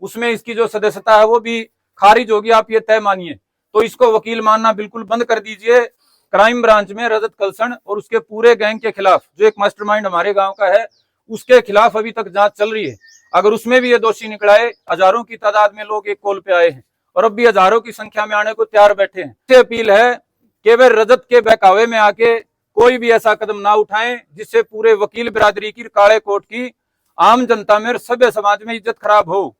उसमें इसकी जो सदस्यता है वो भी खारिज होगी, आप ये तय मानिए। तो इसको वकील मानना बिल्कुल बंद कर दीजिए। क्राइम ब्रांच में रजत कलसण और उसके पूरे गैंग के खिलाफ, जो एक मास्टरमाइंड हमारे गांव का है, उसके खिलाफ अभी तक जांच चल रही है। अगर उसमें भी ये दोषी निकलाए, हजारों की तादाद में लोग एक कॉल पे आए हैं और अब भी हजारों की संख्या में आने को तैयार बैठे हैं। इससे अपील है कि वे रजत के बहकावे में आके कोई भी ऐसा कदम ना उठाएं जिससे पूरे वकील बिरादरी की, काले कोट की, आम जनता में, सभ्य समाज में इज्जत खराब हो।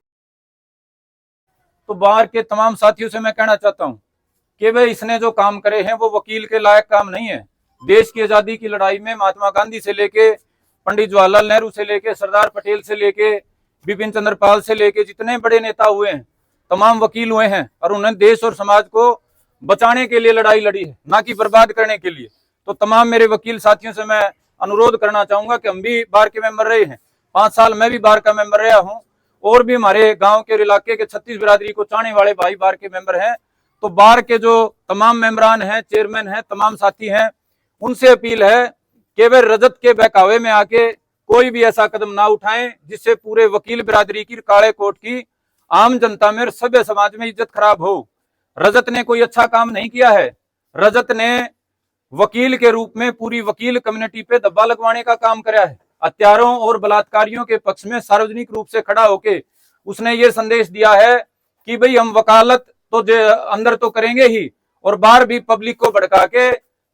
तो बाहर के तमाम साथियों से मैं कहना चाहता हूं कि वे इसने जो काम करे हैं वो वकील के लायक काम नहीं है। देश की आजादी की लड़ाई में महात्मा गांधी से लेके पंडित जवाहरलाल नेहरू से लेके सरदार पटेल से लेके बिपिन चंद्र पाल से लेके जितने बड़े नेता हुए हैं, तमाम वकील हुए हैं और उन्होंने देश और समाज को बचाने के लिए लड़ाई लड़ी है, ना कि बर्बाद करने के लिए। तो तमाम मेरे वकील साथियों से मैं अनुरोध करना चाहूंगा कि हम भी बार के मेंबर रहे हैं, 5 साल मैं भी बार का मेंबर रहा हूं, और भी हमारे गांव के इलाके के 36 बिरादरी को चाहने वाले भाई बार के मेंबर हैं। तो बार के जो तमाम मेंबरान हैं, चेयरमैन हैं, तमाम साथी हैं, उनसे अपील है कि वे रजत के बहकावे में आके कोई भी ऐसा कदम ना उठाएं जिससे पूरे वकील बिरादरी की, काले कोट की, आम जनता में, सभ्य समाज में इज्जत खराब हो। रजत ने कोई अच्छा काम नहीं किया है। रजत ने वकील के रूप में पूरी वकील कम्युनिटी पे दब्बा लगवाने का काम करा है। हत्यारों और बलात्कारियों के पक्ष में सार्वजनिक रूप से खड़ा होके उसने ये संदेश दिया है कि भाई हम वकालत तो अंदर तो करेंगे ही, और बाहर भी पब्लिक को भड़का के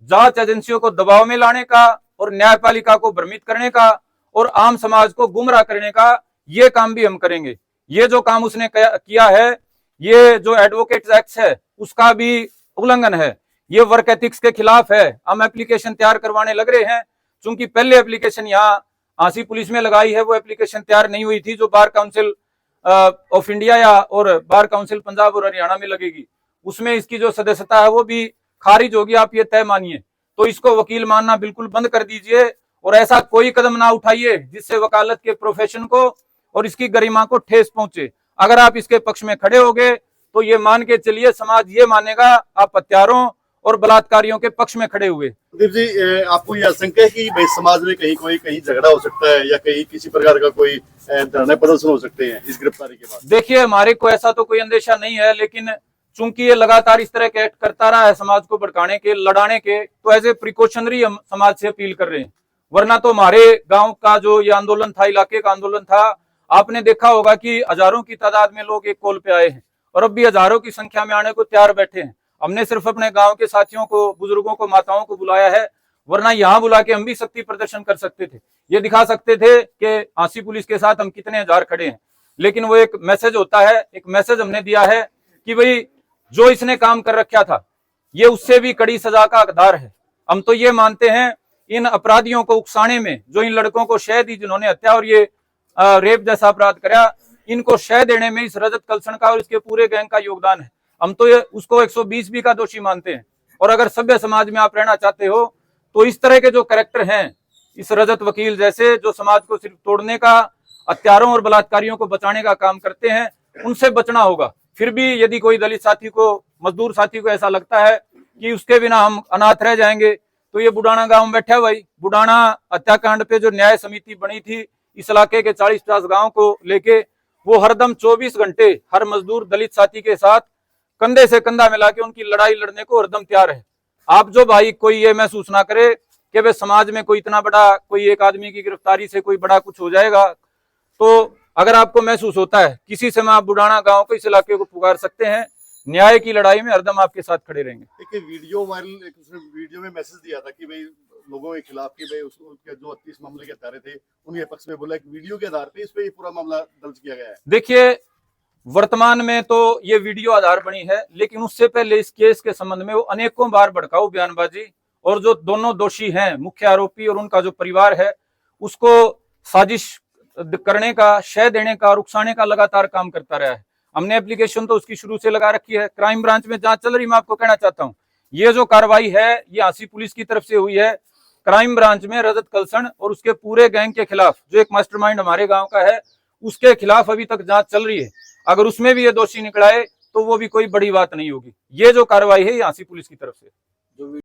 जांच एजेंसियों को दबाव में लाने का और न्यायपालिका को भ्रमित करने का और आम समाज को गुमराह करने का ये काम भी हम करेंगे। ये जो काम उसने किया है, ये जो एडवोकेट्स एक्ट है उसका भी उल्लंघन है, ये वर्क एथिक्स के खिलाफ है। हम एप्लीकेशन तैयार करवाने लग रहे हैं, चूंकि पहले एप्लीकेशन यहाँ आंसी पुलिस में लगाई है, वो एप्लीकेशन तैयार नहीं हुई थी जो बार काउंसिल ऑफ इंडिया या और बार काउंसिल पंजाब और हरियाणा में लगेगी, उसमें इसकी जो सदस्यता है वो भी खारिज होगी, आप ये तय मानिए। तो इसको वकील मानना बिल्कुल बंद कर दीजिए और ऐसा कोई कदम ना उठाइए जिससे वकालत के प्रोफेशन को और इसकी गरिमा को ठेस पहुंचे। अगर आप इसके पक्ष में खड़े होगे तो ये मान के चलिए, समाज ये मानेगा आप हत्यारों और बलात्कारियों के पक्ष में खड़े हुए। प्रदीप जी, आपको यह आशंका है कि भाई समाज में कहीं झगड़ा हो सकता है या कहीं किसी प्रकार का कोई धरना प्रदर्शन हो सकते हैं इस गिरफ्तारी के बाद? देखिए, हमारे को ऐसा तो कोई अंदेशा नहीं है, लेकिन चूंकि ये लगातार इस तरह के एक्ट करता रहा है समाज को भड़काने के, लड़ाने के, तो एज ए प्रिकॉशनरी हम समाज से अपील कर रहे हैं। वरना तो हमारे गांव का जो ये आंदोलन था, इलाके का आंदोलन था, आपने देखा होगा कि हजारों की तादाद में लोग एक कॉल पे आए हैं और अब भी हजारों की संख्या में आने को तैयार बैठे हैं। हमने सिर्फ अपने गांव के साथियों को, बुजुर्गों को, माताओं को बुलाया है, वरना यहाँ बुला के हम भी शक्ति प्रदर्शन कर सकते थे, ये दिखा सकते थे कि आंसी पुलिस के साथ हम कितने हजार खड़े हैं। लेकिन वो एक मैसेज होता है, एक मैसेज हमने दिया है कि भाई जो इसने काम कर रखा था ये उससे भी कड़ी सजा का हकदार है। हम तो ये मानते हैं इन अपराधियों को उकसाने में, जो इन लड़कों को शह दी जिन्होंने हत्या और ये रेप जैसा अपराध करा, इनको शह देने में इस रजत कलसण का और इसके पूरे गैंग का योगदान है। हम तो ये उसको 120 भी का दोषी मानते हैं। और अगर सभ्य समाज में आप रहना चाहते हो तो इस तरह के जो कैरेक्टर हैं, इस रजत वकील जैसे, जो समाज को सिर्फ तोड़ने का, हत्यारों और बलात्कारियों को बचाने का काम करते हैं, उनसे बचना होगा। फिर भी यदि कोई दलित साथी को, मजदूर साथी को ऐसा लगता है कि उसके बिना हम अनाथ रह जाएंगे, तो ये बुडाना गांव में बैठा भाई, बुडाना हत्याकांड पे जो न्याय समिति बनी थी इस इलाके के 40-50 गांव को लेके, वो हरदम 24 घंटे हर मजदूर दलित साथी के साथ कंधे से कंधा मिला के उनकी लड़ाई लड़ने को हरदम तैयार है। आप जो भाई कोई ये महसूस ना करे कि वे समाज में कोई इतना बड़ा, कोई एक आदमी की गिरफ्तारी से कोई बड़ा कुछ हो जाएगा, तो अगर आपको महसूस होता है किसी से, मैं आप बुडाना गांव को, इस इलाके को पुकार सकते हैं। न्याय की लड़ाई में हरदम आपके साथ खड़े रहेंगे। एक वीडियो वायरल, वीडियो में मैसेज दिया था कि भाई लोगों के खिलाफ कि भाई उसके जो 38 मामले के हत्यारे थे उनके पक्ष में बोला, एक वीडियो के आधार पे इस पे पूरा मामला दर्ज किया गया है। देखिए, वर्तमान में तो ये वीडियो आधार बनी है, लेकिन उससे पहले इस केस के संबंध में वो अनेकों बार भड़काऊ बयानबाजी, और जो दोनों दोषी हैं, मुख्य आरोपी और उनका जो परिवार है, उसको साजिश करने का, शह देने का और उकसाने का लगातार काम करता रहा है। हमने एप्लीकेशन तो उसकी शुरू से लगा रखी है, क्राइम ब्रांच में जांच चल रही। मैं आपको कहना चाहता हूं, ये जो कार्रवाई है ये आंसी पुलिस की तरफ से हुई है। क्राइम ब्रांच में रजत कलसण और उसके पूरे गैंग के खिलाफ, जो एक मास्टरमाइंड हमारे गांव का है, उसके खिलाफ अभी तक जांच चल रही है। अगर उसमें भी ये दोषी निकलाए तो वो भी कोई बड़ी बात नहीं होगी। ये जो कार्रवाई है ये आंसी पुलिस की तरफ से।